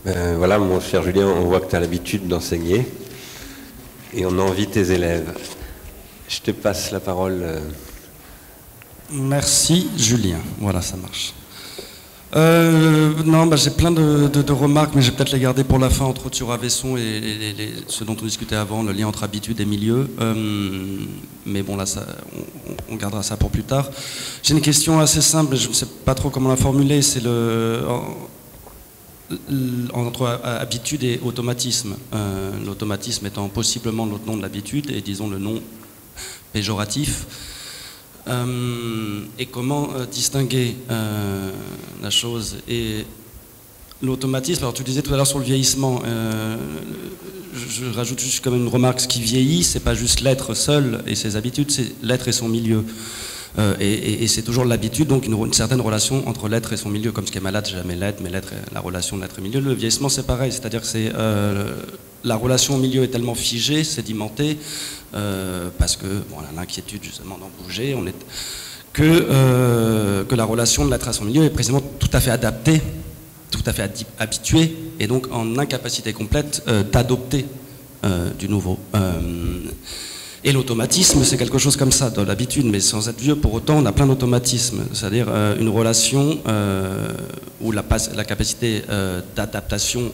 Voilà, mon cher Julien, on voit que tu as l'habitude d'enseigner et on envie tes élèves. Je te passe la parole. Merci Julien, voilà, ça marche. Non, j'ai plein de remarques, mais je vais peut-être les garder pour la fin, entre autres sur Avesson et ce dont on discutait avant, le lien entre habitude et milieu. Mais bon, là, on gardera ça pour plus tard. J'ai une question assez simple, je ne sais pas trop comment la formuler, c'est entre habitude et automatisme. L'automatisme étant possiblement l'autre nom de l'habitude, et disons le nom péjoratif. Et comment distinguer la chose et l'automatisme. Alors tu disais tout à l'heure sur le vieillissement, je rajoute juste quand même une remarque, ce qui vieillit, c'est pas juste l'être seul et ses habitudes, c'est l'être et son milieu. Et c'est toujours l'habitude, donc une certaine relation entre l'être et son milieu, comme ce qui est malade, c'est jamais l'être, mais l'être, la relation de l'être et milieu. Le vieillissement, c'est pareil, c'est-à-dire que c'est la relation au milieu est tellement figée, sédimentée, parce que bon, on a l'inquiétude justement d'en bouger, que la relation de l'être à son milieu est précisément tout à fait adaptée, tout à fait habituée, et donc en incapacité complète d'adopter du nouveau. Et l'automatisme, c'est quelque chose comme ça, de l'habitude, mais sans être vieux, pour autant, on a plein d'automatismes. C'est-à-dire une relation où la capacité d'adaptation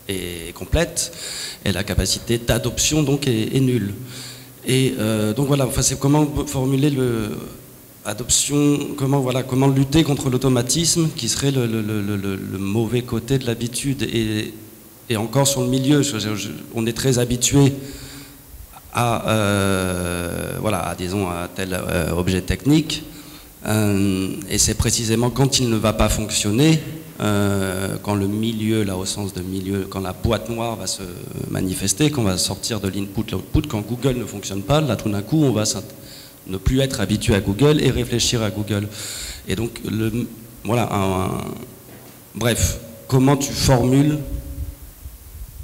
est complète, et la capacité d'adoption, donc, est nulle. Et donc voilà, enfin, c'est comment formuler comment lutter contre l'automatisme, qui serait le mauvais côté de l'habitude. Et encore sur le milieu, on est très habitué disons, à tel objet technique, et c'est préciséement quand il ne va pas fonctionner, quand le milieu, là au sens de milieu, quand la boîte noire va se manifester, qu'on va sortir de l'input, l'output, quand Google ne fonctionne pas, là tout d'un coup on va ne plus être habitué à Google et réfléchir à Google. Et donc, bref, comment tu formules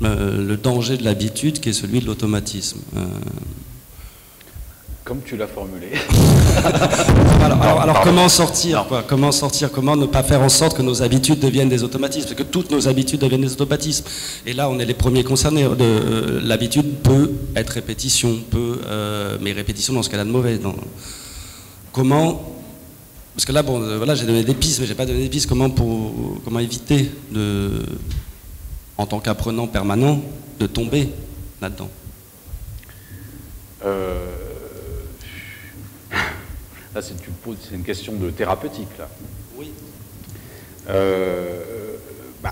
le danger de l'habitude qui est celui de l'automatisme. Comme tu l'as formulé. alors comment sortir, quoi, comment ne pas faire en sorte que nos habitudes deviennent des automatismes, parce que toutes nos habitudes deviennent des automatismes. Et là, on est les premiers concernés. L'habitude peut être répétition, mais répétition dans ce qu'elle a de mauvais. Comment... Parce que là, j'ai donné des pistes, mais j'ai pas donné des pistes. Comment éviter en tant qu'apprenant permanent, de tomber là-dedans? Là, c'est une question de thérapeutique, là. Oui.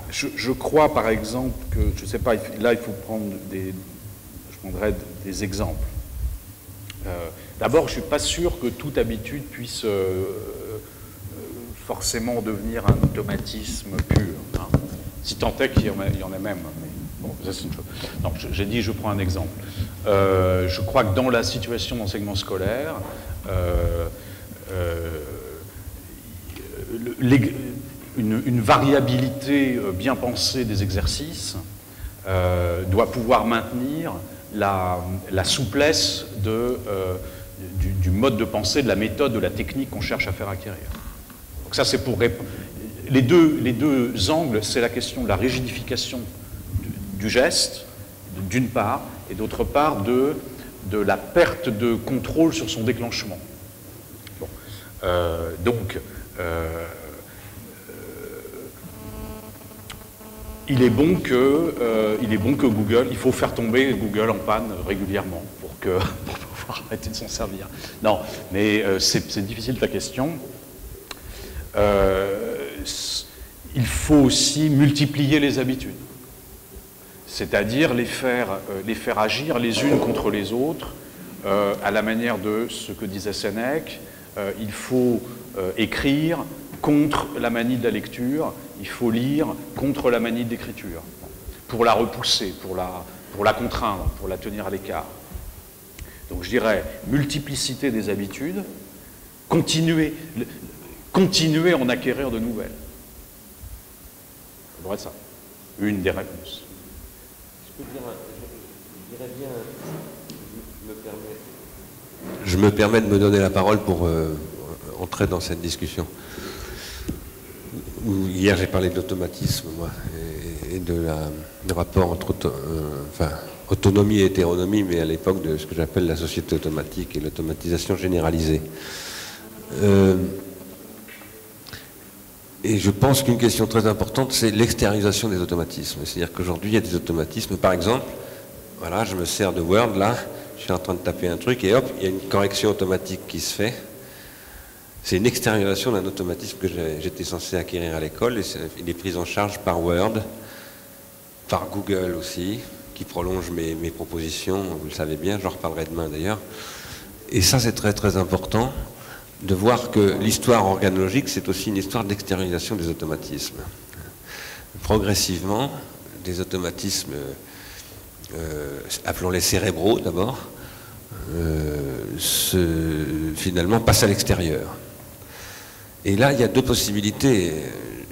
Je crois, par exemple, que, je ne sais pas, là, il faut prendre je prendrais des exemples. D'abord, je ne suis pas sûr que toute habitude puisse forcément devenir un automatisme pur. Hein. Si tant est qu'il y en a même. Mais bon, ça c'est une chose. Non, j'ai dit, je prends un exemple. Je crois que dans la situation d'enseignement scolaire, une variabilité bien pensée des exercices doit pouvoir maintenir la souplesse du mode de pensée, de la méthode, de la technique qu'on cherche à faire acquérir. Donc ça, c'est pour répondre. Les deux angles, c'est la question de la rigidification du geste, d'une part, et d'autre part, de la perte de contrôle sur son déclenchement. Bon. Il est bon que Google, il faut faire tomber Google en panne régulièrement pour pouvoir arrêter de s'en servir. Non, mais c'est difficile ta question. Il faut aussi multiplier les habitudes, c'est-à-dire les faire agir les unes contre les autres, à la manière de ce que disait Sénèque. Il faut écrire contre la manie de la lecture, il faut lire contre la manie de l'écriture, pour la repousser, pour la contraindre, pour la tenir à l'écart. Donc je dirais multiplicité des habitudes, continuer à en acquérir de nouvelles. Ça devrait être ça, une des réponses. Je me permets de me donner la parole pour entrer dans cette discussion. Hier, j'ai parlé de l'automatisme, moi. et du rapport entre autonomie et hétéronomie, mais à l'époque de ce que j'appelle la société automatique et l'automatisation généralisée. Et je pense qu'une question très importante, c'est l'extériorisation des automatismes. C'est-à-dire qu'aujourd'hui, il y a des automatismes. Par exemple, voilà, je me sers de Word, là, je suis en train de taper un truc, et hop, il y a une correction automatique qui se fait. C'est une extériorisation d'un automatisme que j'étais censé acquérir à l'école, et il est pris en charge par Word, par Google aussi, qui prolonge mes propositions, vous le savez bien, j'en reparlerai demain d'ailleurs. Et ça, c'est très très important de voir que l'histoire organologique, c'est aussi une histoire d'extériorisation des automatismes. Progressivement, des automatismes, appelons-les cérébraux d'abord, finalement passent à l'extérieur. Et là, il y a deux possibilités.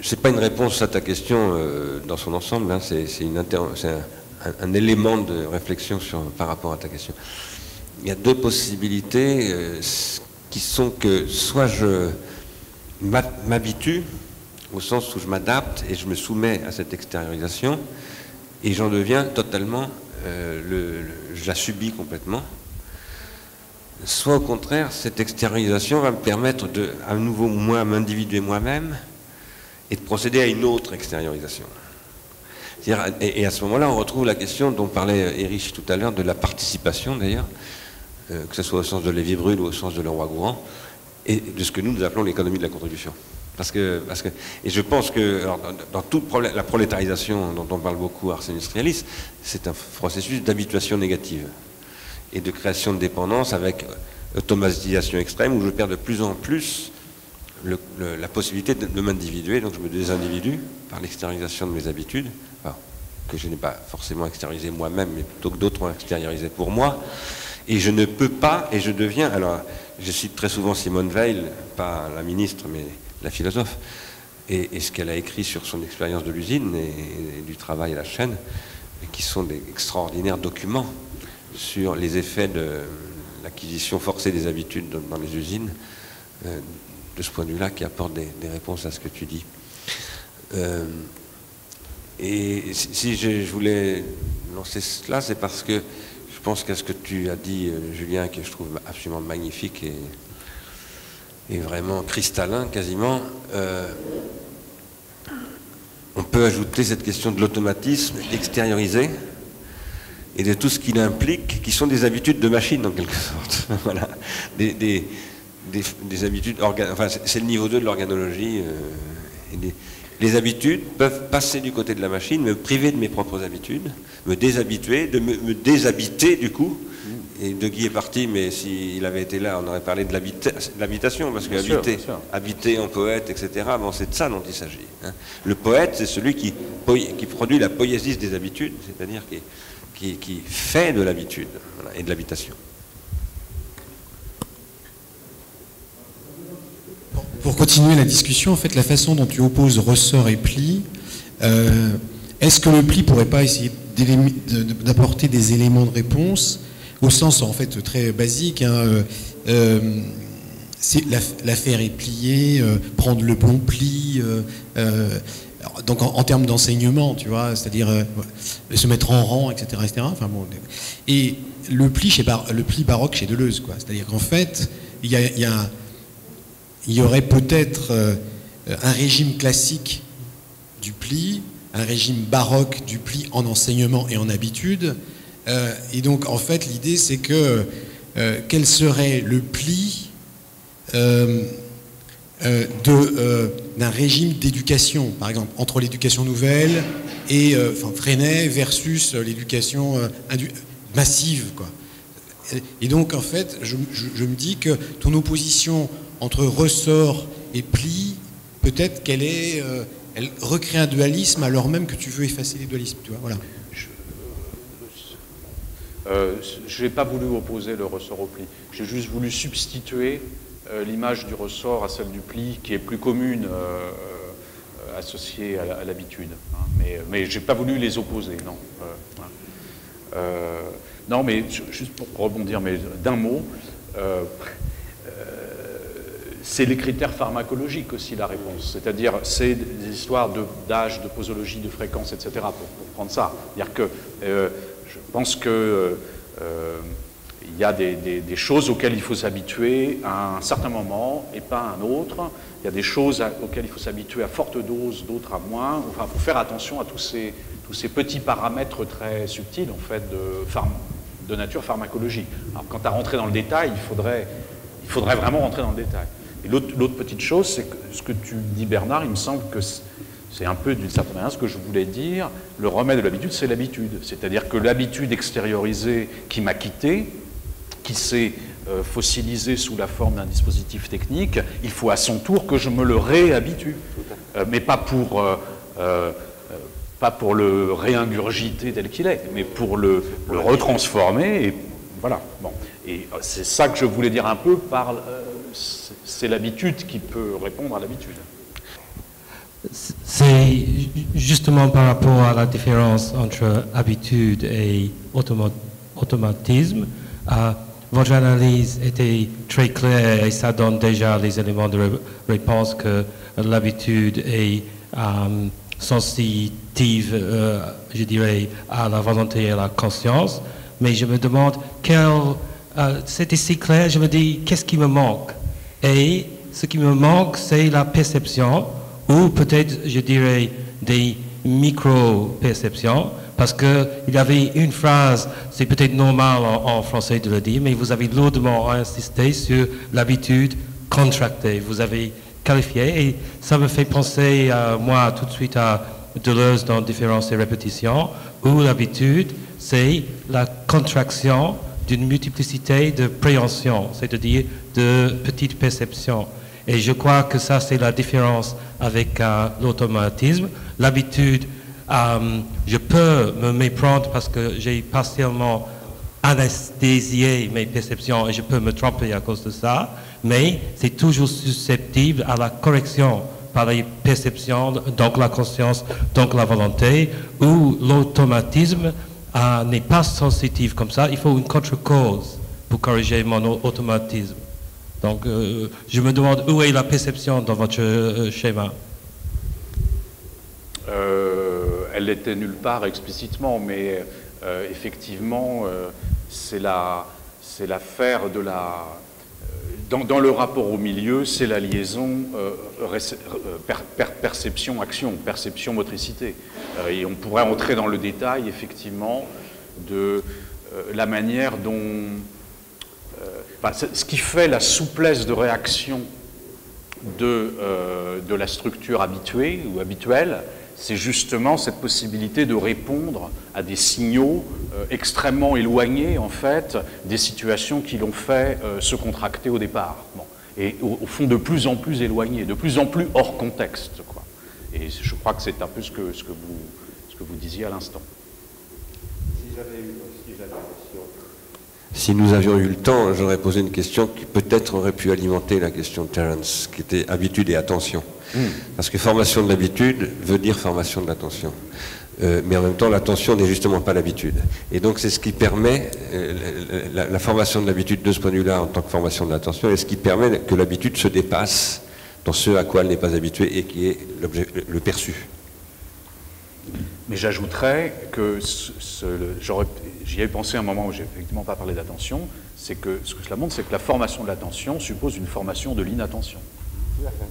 Ce n'est pas une réponse à ta question dans son ensemble, hein, c'est un élément de réflexion par rapport à ta question. Il y a deux possibilités qui sont que soit je m'habitue, au sens où je m'adapte et je me soumets à cette extériorisation, et j'en deviens totalement, je la subis complètement. Soit au contraire, cette extériorisation va me permettre de, à nouveau, moi, m'individuer moi-même et de procéder à une autre extériorisation. Et à ce moment-là, on retrouve la question dont parlait Erich tout à l'heure, de la participation d'ailleurs, que ce soit au sens de Lévi-Bruhl ou au sens de Leroy-Gourhan, et de ce que nous appelons l'économie de la contribution. Et je pense que alors, dans toute la prolétarisation dont on parle beaucoup, Ars Industrialis, c'est un processus d'habituation négative et de création de dépendance avec automatisation extrême où je perds de plus en plus la possibilité de m'individuer, donc je me désindividue par l'extériorisation de mes habitudes, que je n'ai pas forcément extériorisé moi-même, mais plutôt que d'autres ont extériorisé pour moi, et je ne peux pas, et je deviens, alors je cite très souvent Simone Weil, pas la ministre, mais la philosophe, et ce qu'elle a écrit sur son expérience de l'usine et du travail à la chaîne, qui sont des extraordinaires documents sur les effets de l'acquisition forcée des habitudes dans les usines, de ce point de vue-là, qui apportent des réponses à ce que tu dis. Et si je voulais lancer cela, c'est parce que je pense qu'à ce que tu as dit, Julien, que je trouve absolument magnifique et vraiment cristallin, quasiment, on peut ajouter cette question de l'automatisme extériorisé et de tout ce qu'il implique, qui sont des habitudes de machine, en quelque sorte. Voilà. Des habitudes, enfin, c'est le niveau 2 de l'organologie. Les habitudes peuvent passer du côté de la machine, me priver de mes propres habitudes, me déshabituer, me déshabiter du coup. Et De Guy est parti, mais s'il avait été là, on aurait parlé de l'habitation, parce que habiter en poète, etc., bon, c'est de ça dont il s'agit. Hein. Le poète, c'est celui qui produit la poésie des habitudes, c'est-à-dire qui fait de l'habitude, voilà, et de l'habitation. Pour continuer la discussion, en fait, la façon dont tu opposes ressort et pli, est-ce que le pli pourrait pas essayer d'apporter des éléments de réponse au sens en fait très basique, hein, l'affaire est pliée, prendre le bon pli, donc en termes d'enseignement, tu vois, c'est-à-dire se mettre en rang, etc., etc. Enfin bon, et le pli baroque chez Deleuze, quoi. C'est-à-dire qu'en fait, il y aurait peut-être un régime classique du pli, un régime baroque du pli en enseignement et en habitude. Et donc, en fait, l'idée, c'est que quel serait le pli d'un régime d'éducation, par exemple, entre l'éducation nouvelle et Freinet versus l'éducation massive, quoi. Et donc, en fait, je me dis que ton opposition entre ressort et pli, peut-être qu'elle elle recrée un dualisme alors même que tu veux effacer les dualismes, tu vois, voilà. Je n'ai pas voulu opposer le ressort au pli. J'ai juste voulu substituer l'image du ressort à celle du pli, qui est plus commune, associée à l'habitude. Hein. Mais je n'ai pas voulu les opposer, non. Non, mais juste pour rebondir, mais d'un mot, c'est les critères pharmacologiques aussi la réponse, c'est-à-dire c'est des histoires d'âge, de posologie, de fréquence, etc. pour prendre ça. C'est-à-dire que je pense que il y a des choses auxquelles il faut s'habituer à un certain moment et pas à un autre. Il y a des choses auxquelles il faut s'habituer à forte dose, d'autres à moins. Enfin, il faut faire attention à tous ces petits paramètres très subtils en fait de nature pharmacologique. Alors quant à rentrer dans le détail, il faudrait vraiment rentrer dans le détail. Et l'autre petite chose, c'est que ce que tu dis Bernard, il me semble que c'est un peu d'une certaine manière ce que je voulais dire. Le remède de l'habitude, c'est l'habitude. C'est-à-dire que l'habitude extériorisée qui m'a quitté, qui s'est fossilisée sous la forme d'un dispositif technique, il faut à son tour que je me le réhabitue. Mais pas pour le réingurgiter tel qu'il est, mais pour le retransformer. Et voilà. Bon. Et c'est ça que je voulais dire un peu par... c'est l'habitude qui peut répondre à l'habitude. C'est justement par rapport à la différence entre habitude et automatisme. Votre analyse était très claire et ça donne déjà les éléments de réponse que l'habitude est sensitive, je dirais, à la volonté et à la conscience. Mais je me demande, c'était si clair, je me dis, qu'est-ce qui me manque? Et ce qui me manque, c'est la perception, ou peut-être, je dirais, des micro-perceptions, parce qu'il y avait une phrase, c'est peut-être normal en français de le dire, mais vous avez lourdement insisté sur l'habitude contractée. Vous avez qualifié, et ça me fait penser, moi, tout de suite à Deleuze dans Différence et Répétition, où l'habitude, c'est la contraction d'une multiplicité de préhensions, c'est-à-dire de petites perceptions. Et je crois que ça, c'est la différence avec l'automatisme. L'habitude, je peux me méprendre parce que j'ai partiellement anesthésié mes perceptions et je peux me tromper à cause de ça, mais c'est toujours susceptible à la correction par les perceptions, donc la conscience, donc la volonté, où l'automatisme n'est pas sensitif comme ça. Il faut une contre-cause pour corriger mon automatisme. Donc, je me demande où est la perception dans votre schéma. Elle n'était nulle part explicitement, mais effectivement, c'est l'affaire de la... Dans le rapport au milieu, c'est la liaison perception-action, perception-motricité. Et on pourrait entrer dans le détail, effectivement, de la manière dont... ce qui fait la souplesse de réaction de la structure habituée ou habituelle, c'est justement cette possibilité de répondre à des signaux extrêmement éloignés, en fait, des situations qui l'ont fait se contracter au départ. Bon. Et au fond, de plus en plus éloignés, de plus en plus hors contexte, quoi. Et je crois que c'est un peu ce que vous disiez à l'instant. Si nous avions eu le temps, j'aurais posé une question qui peut-être aurait pu alimenter la question de Terence, qui était habitude et attention. Parce que formation de l'habitude veut dire formation de l'attention. Mais en même temps, l'attention n'est justement pas l'habitude. Et donc c'est ce qui permet, la formation de l'habitude de ce point de vue-là en tant que formation de l'attention, est ce qui permet que l'habitude se dépasse dans ce à quoi elle n'est pas habituée et qui est le perçu. Mais j'ajouterais que j'y avais pensé un moment où j'ai effectivement pas parlé d'attention, c'est que ce que cela montre, c'est que la formation de l'attention suppose une formation de l'inattention. Tout à fait.